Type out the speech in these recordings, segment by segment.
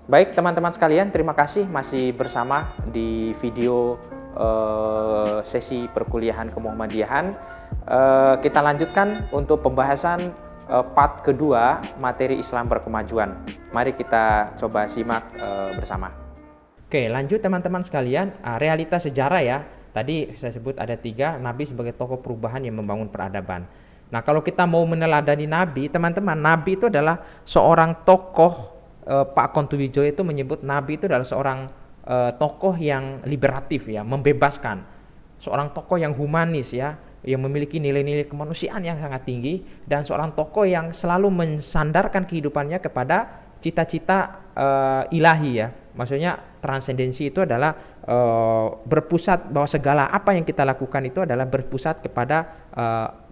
Baik teman-teman sekalian, terima kasih masih bersama di video sesi perkuliahan kemuhammadiyahan. Kita lanjutkan untuk pembahasan part kedua materi Islam berkemajuan. Mari kita coba simak bersama. Oke, lanjut teman-teman sekalian, realitas sejarah ya. Tadi saya sebut ada 3, Nabi sebagai tokoh perubahan yang membangun peradaban. Nah, kalau kita mau meneladani Nabi, teman-teman, Nabi itu adalah seorang tokoh. Pak Kontuwijo itu menyebut Nabi itu adalah seorang tokoh yang liberatif ya, membebaskan. Seorang tokoh yang humanis ya, yang memiliki nilai-nilai kemanusiaan yang sangat tinggi, dan seorang tokoh yang selalu mensandarkan kehidupannya kepada cita-cita ilahi ya. Maksudnya transendensi itu adalah berpusat bahwa segala apa yang kita lakukan itu adalah berpusat kepada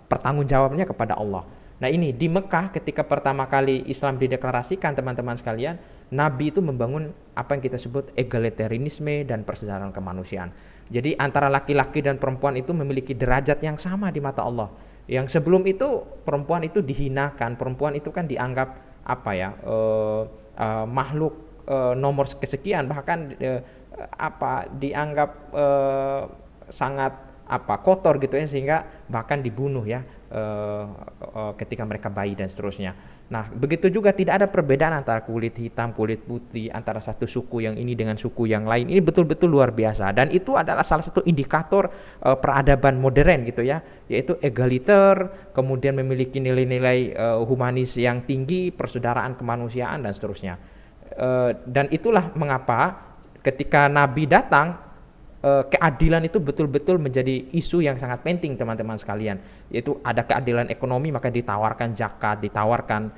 pertanggungjawabannya kepada Allah. Nah ini di Mekah ketika pertama kali Islam dideklarasikan teman-teman sekalian, Nabi itu membangun apa yang kita sebut egalitarianisme dan persaudaraan kemanusiaan. Jadi antara laki-laki dan perempuan itu memiliki derajat yang sama di mata Allah. Yang sebelum itu perempuan itu dihinakan, perempuan itu kan dianggap apa ya makhluk nomor kesekian, bahkan dianggap sangat kotor gitu ya, sehingga bahkan dibunuh ya ketika mereka bayi dan seterusnya. Nah begitu juga tidak ada perbedaan antara kulit hitam, kulit putih, antara satu suku yang ini dengan suku yang lain. Ini betul-betul luar biasa, dan itu adalah salah satu indikator peradaban modern gitu ya, yaitu egaliter, kemudian memiliki nilai-nilai humanis yang tinggi, persaudaraan kemanusiaan dan seterusnya. Dan itulah mengapa ketika Nabi datang, keadilan itu betul-betul menjadi isu yang sangat penting teman-teman sekalian. Yaitu ada keadilan ekonomi, maka ditawarkan zakat, ditawarkan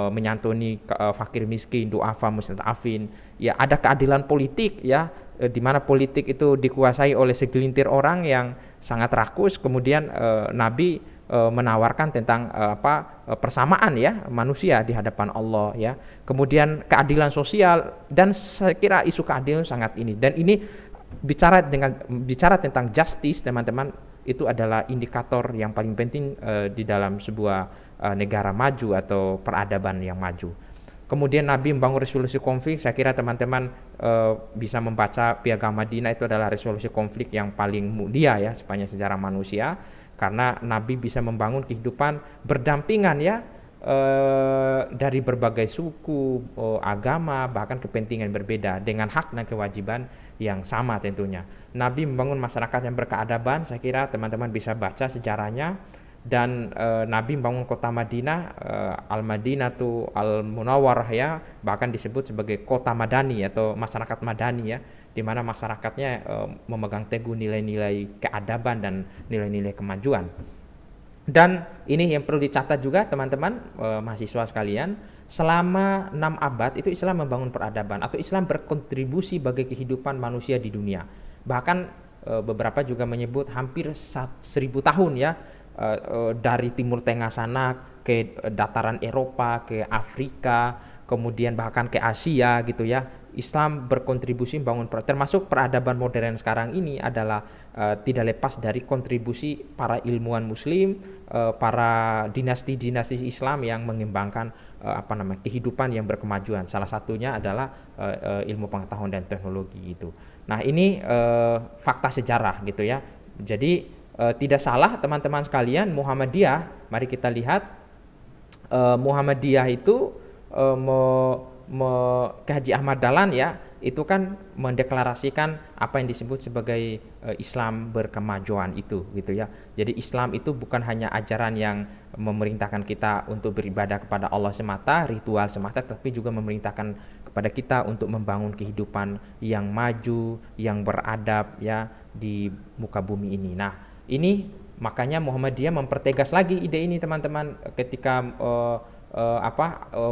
menyantuni fakir miskin, du'afa, mustad'afin. Ya ada keadilan politik ya, di mana politik itu dikuasai oleh segelintir orang yang sangat rakus. Kemudian Nabi menawarkan tentang persamaan ya manusia di hadapan Allah ya. Kemudian keadilan sosial, dan saya kira isu keadilan sangat ini, dan ini bicara tentang justice teman-teman, itu adalah indikator yang paling penting di dalam sebuah negara maju atau peradaban yang maju. Kemudian Nabi membangun resolusi konflik. Saya kira teman-teman bisa membaca Piagam Madinah, itu adalah resolusi konflik yang paling mulia ya sepanjang sejarah manusia, karena Nabi bisa membangun kehidupan berdampingan ya, dari berbagai suku, agama, bahkan kepentingan berbeda dengan hak dan kewajiban yang sama tentunya. Nabi membangun masyarakat yang berkeadaban. Saya kira teman-teman bisa baca sejarahnya. Dan Nabi membangun kota Madinah, Al-Madinatu Al-Munawwarah ya, bahkan disebut sebagai kota Madani atau masyarakat Madani ya, di mana masyarakatnya memegang teguh nilai-nilai keadaban dan nilai-nilai kemajuan. Dan ini yang perlu dicatat juga teman-teman mahasiswa sekalian, selama 6 abad itu Islam membangun peradaban, atau Islam berkontribusi bagi kehidupan manusia di dunia. Bahkan beberapa juga menyebut hampir 1000 tahun ya, dari Timur Tengah sana ke dataran Eropa, ke Afrika, kemudian bahkan ke Asia gitu ya. Islam berkontribusi membangun, termasuk peradaban modern sekarang ini adalah tidak lepas dari kontribusi para ilmuwan muslim, para dinasti-dinasti Islam yang mengembangkan kehidupan yang berkemajuan. Salah satunya adalah ilmu pengetahuan dan teknologi itu. Nah ini fakta sejarah gitu ya. Jadi tidak salah teman-teman sekalian, Muhammadiyah, mari kita lihat Muhammadiyah itu Ki Haji Ahmad Dahlan ya, itu kan mendeklarasikan apa yang disebut sebagai Islam berkemajuan itu gitu ya. Jadi Islam itu bukan hanya ajaran yang memerintahkan kita untuk beribadah kepada Allah semata, ritual semata, tapi juga memerintahkan kepada kita untuk membangun kehidupan yang maju, yang beradab ya di muka bumi ini. Nah, ini makanya Muhammadiyah mempertegas lagi ide ini teman-teman, ketika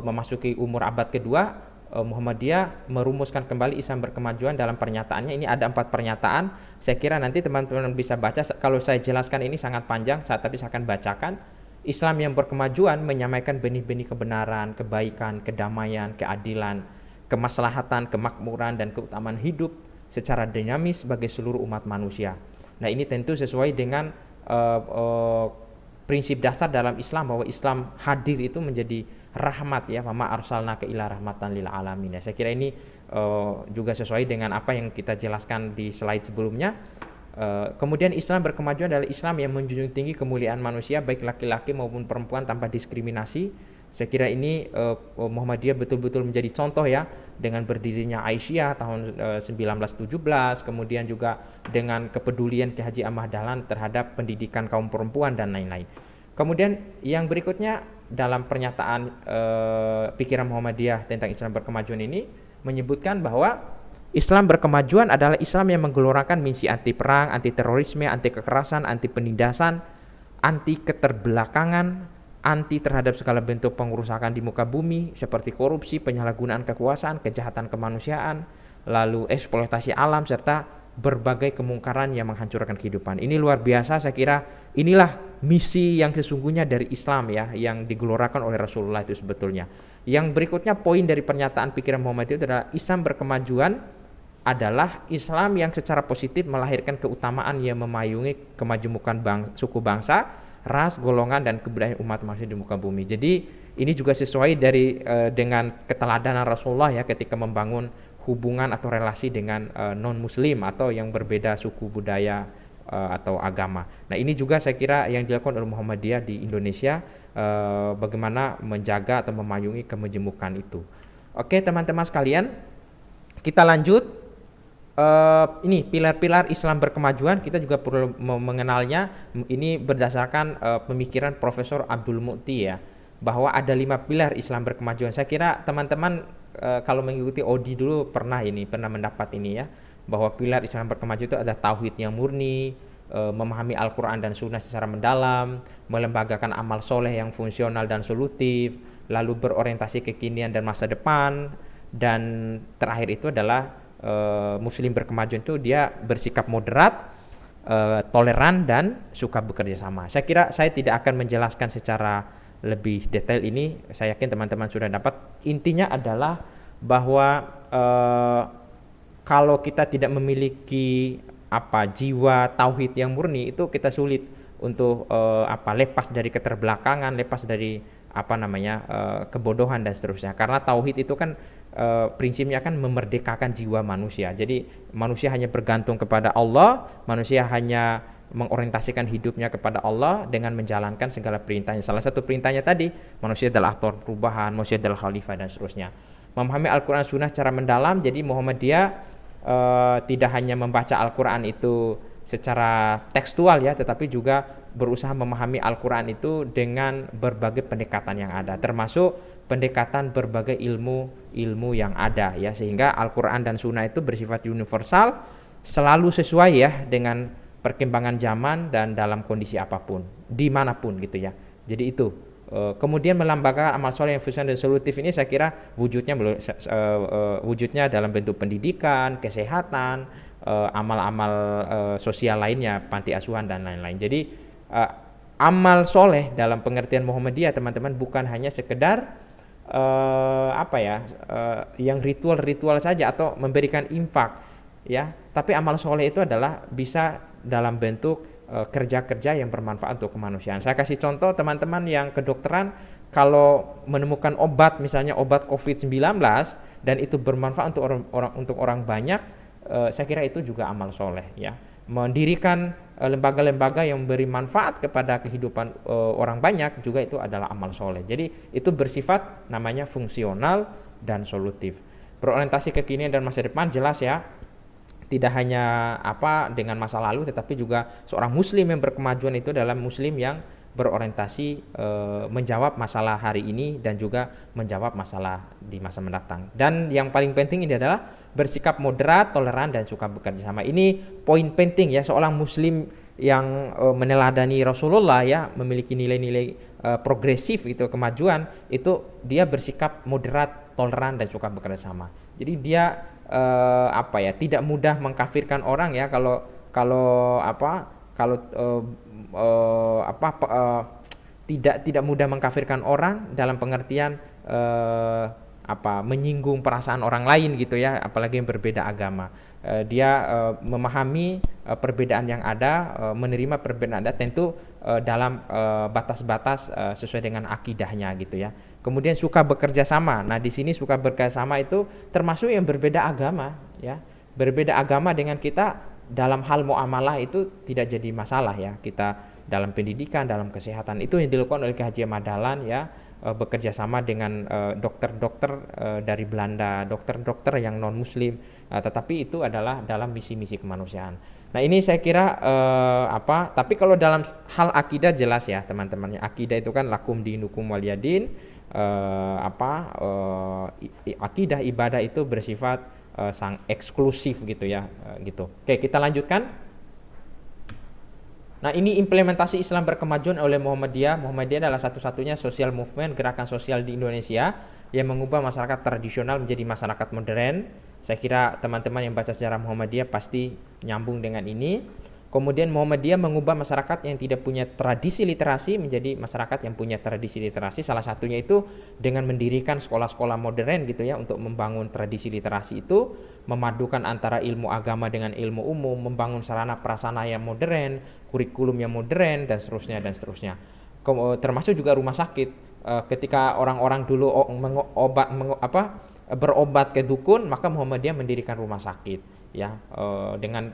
memasuki umur abad kedua, Muhammadiyah merumuskan kembali Islam berkemajuan dalam pernyataannya. Ini ada 4 pernyataan. Saya kira nanti teman-teman bisa baca. Kalau saya jelaskan ini sangat panjang, tapi saya akan bacakan. Islam yang berkemajuan menyamaikan benih-benih kebenaran, kebaikan, kedamaian, keadilan, kemaslahatan, kemakmuran, dan keutamaan hidup secara dinamis bagi seluruh umat manusia. Nah ini tentu sesuai dengan prinsip dasar dalam Islam bahwa Islam hadir itu menjadi rahmat ya, wa ma arsalnaka illa rahmatan lil alamin. Saya kira ini juga sesuai dengan apa yang kita jelaskan di slide sebelumnya. Kemudian Islam berkemajuan adalah Islam yang menjunjung tinggi kemuliaan manusia baik laki-laki maupun perempuan tanpa diskriminasi. Saya kira ini Muhammadiyah betul-betul menjadi contoh ya, dengan berdirinya Aisyah tahun 1917, kemudian juga dengan kepedulian Ki Haji Ahmad Dahlan terhadap pendidikan kaum perempuan dan lain-lain. Kemudian yang berikutnya dalam pernyataan pikiran Muhammadiyah tentang Islam berkemajuan ini menyebutkan bahwa Islam berkemajuan adalah Islam yang menggelorakan misi anti perang, anti terorisme, anti kekerasan, anti penindasan, anti keterbelakangan, anti terhadap segala bentuk pengerusakan di muka bumi seperti korupsi, penyalahgunaan kekuasaan, kejahatan kemanusiaan, lalu eksploitasi alam, serta berbagai kemungkaran yang menghancurkan kehidupan. Ini luar biasa, saya kira inilah misi yang sesungguhnya dari Islam ya, yang digelorakan oleh Rasulullah itu sebetulnya. Yang berikutnya poin dari pernyataan pikiran Muhammadiyah adalah Islam berkemajuan adalah Islam yang secara positif melahirkan keutamaan yang memayungi kemajemukan suku bangsa, ras, golongan, dan kebudayaan umat manusia di muka bumi. Jadi ini juga sesuai dengan keteladanan Rasulullah ya, ketika membangun hubungan atau relasi dengan non-muslim atau yang berbeda suku, budaya atau agama. Nah ini juga saya kira yang dilakukan oleh Muhammadiyah di Indonesia, bagaimana menjaga atau memayungi kemejemukan itu. Oke teman-teman sekalian, kita lanjut. Ini pilar-pilar Islam berkemajuan, kita juga perlu mengenalnya. Ini berdasarkan pemikiran Profesor Abdul Mu'ti ya, bahwa ada 5 pilar Islam berkemajuan. Saya kira teman-teman kalau mengikuti Odi dulu pernah mendapat ini ya, bahwa pilar Islam berkemajuan itu ada tauhid yang murni, memahami Al-Quran dan Sunnah secara mendalam, melembagakan amal soleh yang fungsional dan solutif, lalu berorientasi kekinian dan masa depan, dan terakhir itu adalah Muslim berkemajuan itu dia bersikap moderat, toleran, dan suka bekerja sama. Saya kira saya tidak akan menjelaskan secara lebih detail ini. Saya yakin teman-teman sudah dapat. Intinya adalah bahwa kalau kita tidak memiliki jiwa tauhid yang murni, itu kita sulit untuk lepas dari keterbelakangan, lepas dari kebodohan dan seterusnya. Karena tauhid itu kan prinsipnya kan memerdekakan jiwa manusia. Jadi manusia hanya bergantung kepada Allah, manusia hanya mengorientasikan hidupnya kepada Allah dengan menjalankan segala perintahnya. Salah satu perintahnya tadi, manusia adalah aktor perubahan, manusia adalah khalifah dan seterusnya. Memahami Al-Quran Sunnah secara mendalam. Jadi Muhammadiyah tidak hanya membaca Al-Quran itu secara tekstual ya, tetapi juga berusaha memahami Al-Quran itu dengan berbagai pendekatan yang ada, termasuk pendekatan berbagai ilmu yang ada ya, sehingga Al-Quran dan Sunnah itu bersifat universal, selalu sesuai ya dengan perkembangan zaman dan dalam kondisi apapun, dimanapun gitu ya. Jadi itu. Kemudian melambangkan amal soleh yang fungsional dan solutif ini saya kira wujudnya dalam bentuk pendidikan, kesehatan, amal-amal sosial lainnya, panti asuhan dan lain-lain. Jadi amal soleh dalam pengertian Muhammadiyah teman-teman bukan hanya sekedar yang ritual-ritual saja atau memberikan infak ya, tapi amal soleh itu adalah bisa dalam bentuk kerja-kerja yang bermanfaat untuk kemanusiaan. Saya kasih contoh teman-teman yang kedokteran, kalau menemukan obat, misalnya obat COVID-19 dan itu bermanfaat untuk orang banyak, saya kira itu juga amal soleh ya. Mendirikan lembaga-lembaga yang memberi manfaat kepada kehidupan orang banyak juga itu adalah amal soleh. Jadi itu bersifat namanya fungsional dan solutif. Berorientasi kekinian dan masa depan jelas ya. Tidak hanya dengan masa lalu, tetapi juga seorang muslim yang berkemajuan itu adalah muslim yang berorientasi menjawab masalah hari ini dan juga menjawab masalah di masa mendatang. Dan yang paling penting ini adalah bersikap moderat, toleran, dan suka bekerja sama. Ini poin penting ya, seorang muslim yang meneladani Rasulullah ya, memiliki nilai-nilai progresif itu, kemajuan itu, dia bersikap moderat, toleran, dan suka bekerja sama. Jadi dia tidak mudah mengkafirkan orang ya, tidak mudah mengkafirkan orang dalam pengertian menyinggung perasaan orang lain gitu ya, apalagi yang berbeda agama. Dia memahami perbedaan yang ada, menerima perbedaan ada, tentu dalam batas-batas sesuai dengan akidahnya gitu ya. Kemudian suka bekerja sama. Nah, di sini suka bekerja sama itu termasuk yang berbeda agama ya. Berbeda agama dengan kita dalam hal muamalah itu tidak jadi masalah ya. Kita dalam pendidikan, dalam kesehatan itu yang dilakukan oleh K.H. Ahmad Dahlan ya, bekerja sama dengan dokter-dokter dari Belanda, dokter-dokter yang non muslim, tetapi itu adalah dalam misi-misi kemanusiaan. Nah, ini saya kira tapi kalau dalam hal akidah jelas ya teman-teman, akidah itu kan lakum dinukum waliyadin, akidah ibadah itu bersifat sang eksklusif gitu ya, gitu. Oke, kita lanjutkan. Nah, ini implementasi Islam berkemajuan oleh Muhammadiyah. Muhammadiyah adalah satu-satunya social movement, gerakan sosial di Indonesia yang mengubah masyarakat tradisional menjadi masyarakat modern. Saya kira teman-teman yang baca sejarah Muhammadiyah pasti nyambung dengan ini. Kemudian Muhammadiyah mengubah masyarakat yang tidak punya tradisi literasi menjadi masyarakat yang punya tradisi literasi. Salah satunya itu dengan mendirikan sekolah-sekolah modern gitu ya, untuk membangun tradisi literasi itu, memadukan antara ilmu agama dengan ilmu umum, membangun sarana prasarana yang modern, kurikulum yang modern, dan seterusnya dan seterusnya. Termasuk juga rumah sakit. Ketika orang-orang dulu berobat ke dukun, maka Muhammadiyah mendirikan rumah sakit ya, dengan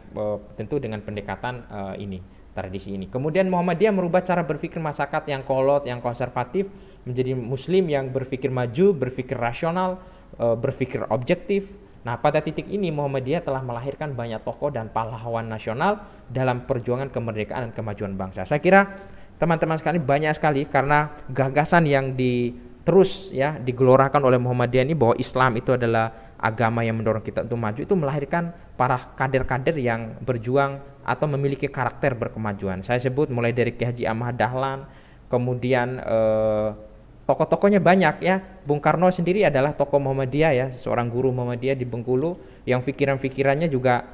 tentu dengan pendekatan ini, tradisi ini. Kemudian Muhammadiyah merubah cara berpikir masyarakat yang kolot, yang konservatif menjadi muslim yang berpikir maju, berpikir rasional, berpikir objektif. Nah, pada titik ini Muhammadiyah telah melahirkan banyak tokoh dan pahlawan nasional dalam perjuangan kemerdekaan dan kemajuan bangsa. Saya kira teman-teman sekalian banyak sekali, karena gagasan yang terus ya digelorakan oleh Muhammadiyah ini, bahwa Islam itu adalah agama yang mendorong kita untuk maju, itu melahirkan para kader-kader yang berjuang atau memiliki karakter berkemajuan. Saya sebut mulai dari K.H. Ahmad Dahlan, kemudian tokoh-tokohnya banyak ya. Bung Karno sendiri adalah tokoh Muhammadiyah ya, seorang guru Muhammadiyah di Bengkulu yang pikiran-pikirannya juga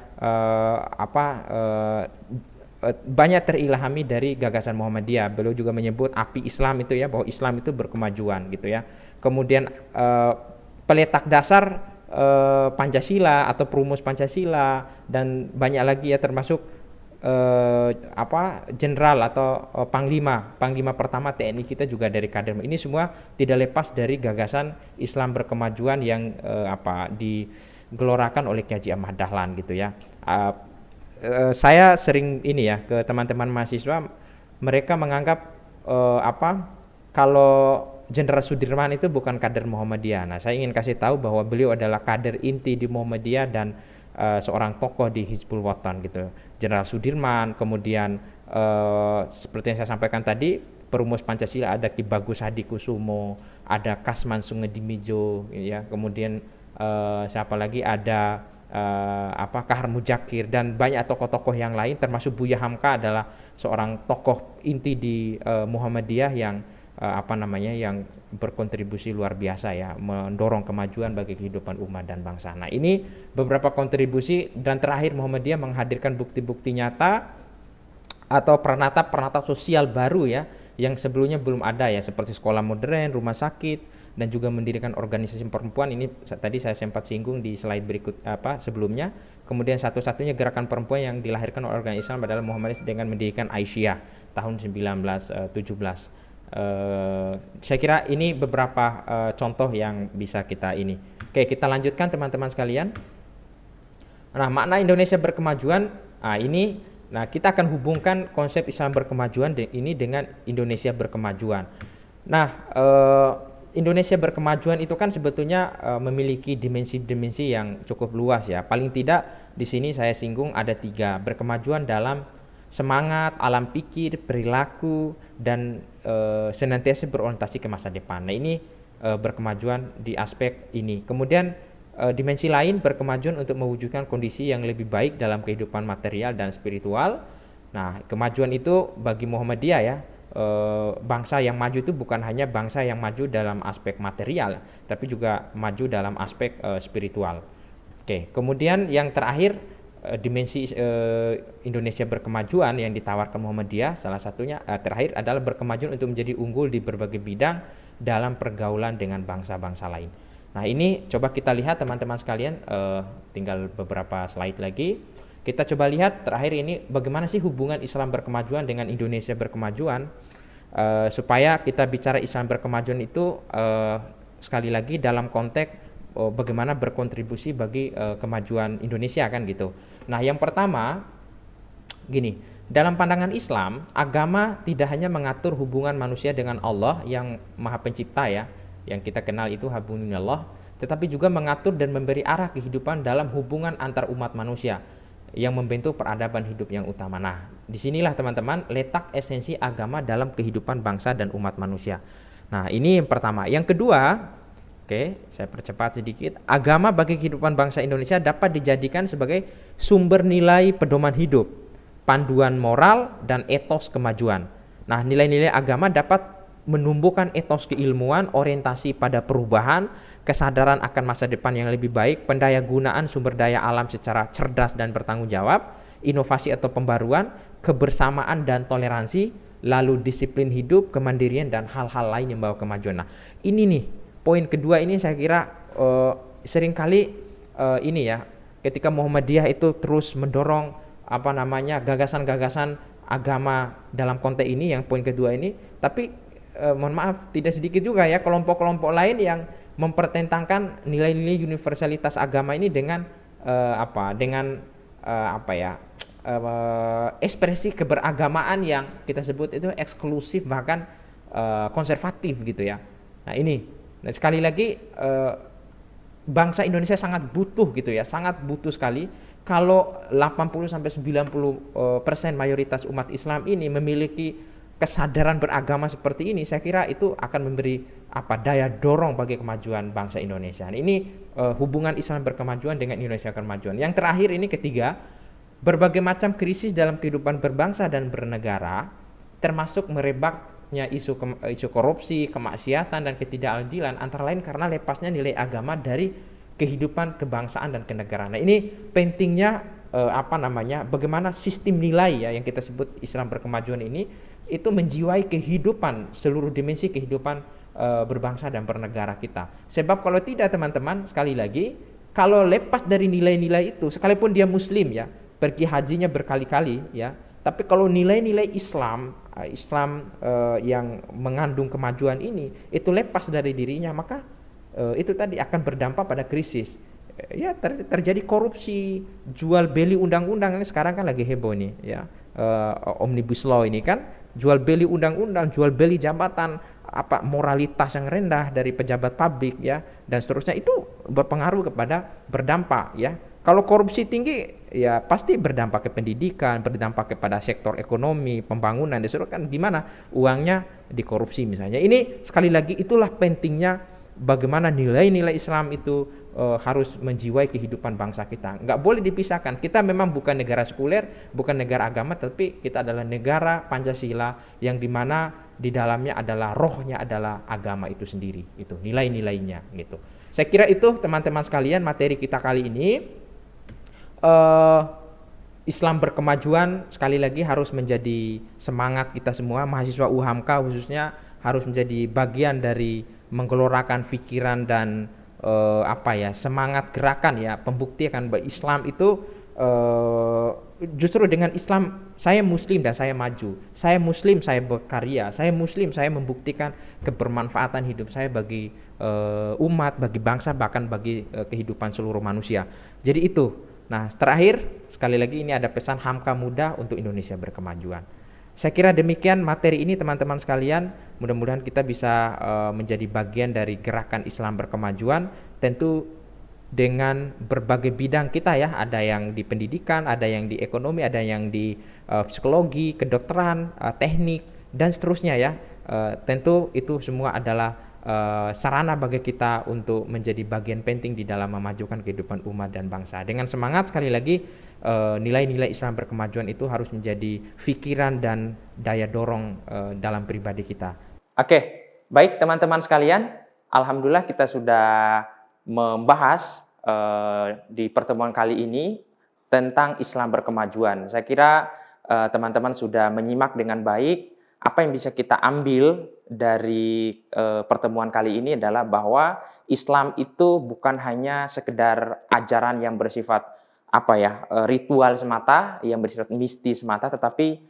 banyak terilhami dari gagasan Muhammadiyah. Beliau juga menyebut api Islam itu ya, bahwa Islam itu berkemajuan gitu ya. Kemudian peletak dasar Pancasila atau perumus Pancasila, dan banyak lagi ya, termasuk jenderal atau panglima pertama TNI kita juga dari kader. Ini semua tidak lepas dari gagasan Islam berkemajuan yang digelorakan oleh K.H. Ahmad Dahlan gitu ya. Saya sering ini ya ke teman-teman mahasiswa, mereka menganggap kalau Jenderal Sudirman itu bukan kader Muhammadiyah. Nah, saya ingin kasih tahu bahwa beliau adalah kader inti di Muhammadiyah dan seorang tokoh di Hizbul Wathan gitu. Jenderal Sudirman, kemudian seperti yang saya sampaikan tadi, perumus Pancasila ada Ki Bagus Hadikusumo, ada Kasman Sungedimijo ya, kemudian siapa lagi, ada Kahar Mujakir, dan banyak tokoh-tokoh yang lain, termasuk Buya Hamka adalah seorang tokoh inti di Muhammadiyah yang yang berkontribusi luar biasa ya, mendorong kemajuan bagi kehidupan umat dan bangsa. Nah, ini beberapa kontribusi, dan terakhir Muhammadiyah menghadirkan bukti-bukti nyata atau peranata sosial baru ya, yang sebelumnya belum ada ya, seperti sekolah modern, rumah sakit, dan juga mendirikan organisasi perempuan. Ini tadi saya sempat singgung di slide berikut sebelumnya. Kemudian satu-satunya gerakan perempuan yang dilahirkan oleh organisasi Islam adalah Muhammadiyah dengan mendirikan Aisyah tahun 1917. Saya kira ini beberapa contoh yang bisa kita ini. Oke, kita lanjutkan teman-teman sekalian. Nah, makna Indonesia berkemajuan, kita akan hubungkan konsep Islam berkemajuan ini dengan Indonesia berkemajuan. Nah, Indonesia berkemajuan itu kan sebetulnya memiliki dimensi-dimensi yang cukup luas ya. Paling tidak di sini saya singgung ada 3, berkemajuan dalam semangat, alam pikir, perilaku, dan senantiasa berorientasi ke masa depan. Nah, ini berkemajuan di aspek ini. Kemudian dimensi lain, berkemajuan untuk mewujudkan kondisi yang lebih baik dalam kehidupan material dan spiritual. Nah, kemajuan itu bagi Muhammadiyah ya, bangsa yang maju itu bukan hanya bangsa yang maju dalam aspek material, tapi juga maju dalam aspek spiritual. Oke, kemudian yang terakhir, dimensi Indonesia berkemajuan yang ditawarkan Muhammadiyah, salah satunya terakhir adalah berkemajuan untuk menjadi unggul di berbagai bidang dalam pergaulan dengan bangsa-bangsa lain. Nah, ini coba kita lihat teman-teman sekalian, tinggal beberapa slide lagi. Kita coba lihat terakhir ini bagaimana sih hubungan Islam berkemajuan dengan Indonesia berkemajuan. Supaya kita bicara Islam berkemajuan itu sekali lagi dalam konteks bagaimana berkontribusi bagi kemajuan Indonesia kan gitu. Nah, yang pertama gini, dalam pandangan Islam, agama tidak hanya mengatur hubungan manusia dengan Allah yang Maha Pencipta ya, yang kita kenal itu habunillah, tetapi juga mengatur dan memberi arah kehidupan dalam hubungan antar umat manusia yang membentuk peradaban hidup yang utama. Nah, disinilah teman-teman letak esensi agama dalam kehidupan bangsa dan umat manusia. Nah, ini yang pertama. Yang kedua, oke, saya percepat sedikit. Agama bagi kehidupan bangsa Indonesia dapat dijadikan sebagai sumber nilai pedoman hidup, panduan moral, dan etos kemajuan. Nah, nilai-nilai agama dapat menumbuhkan etos keilmuan, orientasi pada perubahan, kesadaran akan masa depan yang lebih baik, pendaya gunaan sumber daya alam secara cerdas dan bertanggung jawab, inovasi atau pembaruan, kebersamaan dan toleransi, lalu disiplin hidup, kemandirian, dan hal-hal lain yang membawa kemajuan. Nah, ini nih, poin kedua ini saya kira seringkali ini ya, ketika Muhammadiyah itu terus mendorong gagasan-gagasan agama dalam konteks ini, yang poin kedua ini, tapi mohon maaf tidak sedikit juga ya kelompok-kelompok lain yang mempertentangkan nilai-nilai universalitas agama ini dengan ekspresi keberagamaan yang kita sebut itu eksklusif bahkan konservatif gitu ya. Nah ini, sekali lagi bangsa Indonesia sangat butuh gitu ya, sangat butuh sekali kalau 80-90% mayoritas umat Islam ini memiliki kesadaran beragama seperti ini. Saya kira itu akan memberi daya dorong bagi kemajuan bangsa Indonesia. Ini hubungan Islam berkemajuan dengan Indonesia kemajuan. Yang terakhir ini ketiga, berbagai macam krisis dalam kehidupan berbangsa dan bernegara, termasuk merebaknya isu korupsi, kemaksiatan, dan ketidakadilan, antara lain karena lepasnya nilai agama dari kehidupan kebangsaan dan kenegaraan. Nah, ini pentingnya bagaimana sistem nilai ya yang kita sebut Islam berkemajuan ini itu menjiwai kehidupan, seluruh dimensi kehidupan berbangsa dan bernegara kita. Sebab kalau tidak teman-teman, sekali lagi, kalau lepas dari nilai-nilai itu, sekalipun dia muslim ya, pergi hajinya berkali-kali ya, tapi kalau nilai-nilai Islam yang mengandung kemajuan ini itu lepas dari dirinya, maka itu tadi akan berdampak pada krisis. Ya terjadi korupsi, jual beli undang-undang, ini sekarang kan lagi heboh nih ya, Omnibus Law ini kan, jual beli undang-undang, jual beli jabatan, moralitas yang rendah dari pejabat publik ya, dan seterusnya, itu berpengaruh kepada berdampak ya. Kalau korupsi tinggi ya pasti berdampak ke pendidikan, berdampak kepada sektor ekonomi, pembangunan, disuruh kan gimana uangnya dikorupsi misalnya. Ini sekali lagi itulah pentingnya bagaimana nilai-nilai Islam itu harus menjiwai kehidupan bangsa kita. Nggak boleh dipisahkan. Kita memang bukan negara sekuler, bukan negara agama, tapi kita adalah negara Pancasila yang dimana di dalamnya adalah rohnya adalah agama itu sendiri, itu nilai-nilainya gitu. Saya kira itu teman-teman sekalian materi kita kali ini. Islam berkemajuan sekali lagi harus menjadi semangat kita semua, mahasiswa UHAMKA khususnya harus menjadi bagian dari menggelorakan pikiran dan semangat gerakan ya, pembuktian bahwa Islam itu justru dengan Islam saya muslim dan saya maju, saya muslim saya berkarya, saya muslim saya membuktikan kebermanfaatan hidup saya bagi umat, bagi bangsa, bahkan bagi kehidupan seluruh manusia. Jadi itu. Nah, terakhir sekali lagi ini ada pesan Hamka Muda untuk Indonesia berkemajuan. Saya kira demikian materi ini teman-teman sekalian. Mudah-mudahan kita bisa menjadi bagian dari gerakan Islam berkemajuan. Tentu dengan berbagai bidang kita ya. Ada yang di pendidikan, ada yang di ekonomi, ada yang di psikologi, kedokteran, teknik, dan seterusnya ya. Tentu itu semua adalah sarana bagi kita untuk menjadi bagian penting di dalam memajukan kehidupan umat dan bangsa. Dengan semangat sekali lagi, nilai-nilai Islam berkemajuan itu harus menjadi pikiran dan daya dorong dalam pribadi kita. Oke, baik teman-teman sekalian, alhamdulillah kita sudah membahas di pertemuan kali ini tentang Islam berkemajuan. Saya kira teman-teman sudah menyimak dengan baik. Apa yang bisa kita ambil dari pertemuan kali ini adalah bahwa Islam itu bukan hanya sekedar ajaran yang bersifat ritual semata yang bersifat mistis semata, tetapi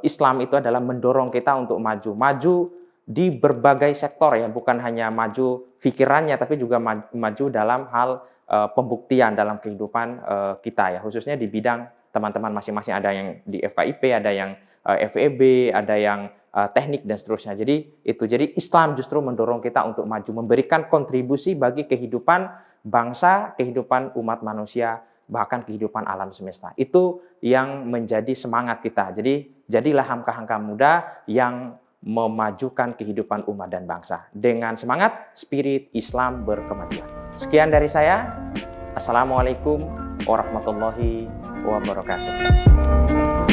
Islam itu adalah mendorong kita untuk maju di berbagai sektor ya, bukan hanya maju pikirannya tapi juga maju dalam hal pembuktian dalam kehidupan kita ya, khususnya di bidang teman-teman masing-masing, ada yang di FKIP, ada yang FEB, ada yang teknik dan seterusnya. Jadi Islam justru mendorong kita untuk maju, memberikan kontribusi bagi kehidupan bangsa, kehidupan umat manusia, bahkan kehidupan alam semesta. Itu yang menjadi semangat kita. Jadi jadilah Hamka-Hamka muda yang memajukan kehidupan umat dan bangsa dengan semangat spirit Islam berkemajuan. Sekian dari saya. Assalamualaikum warahmatullahi wabarakatuh.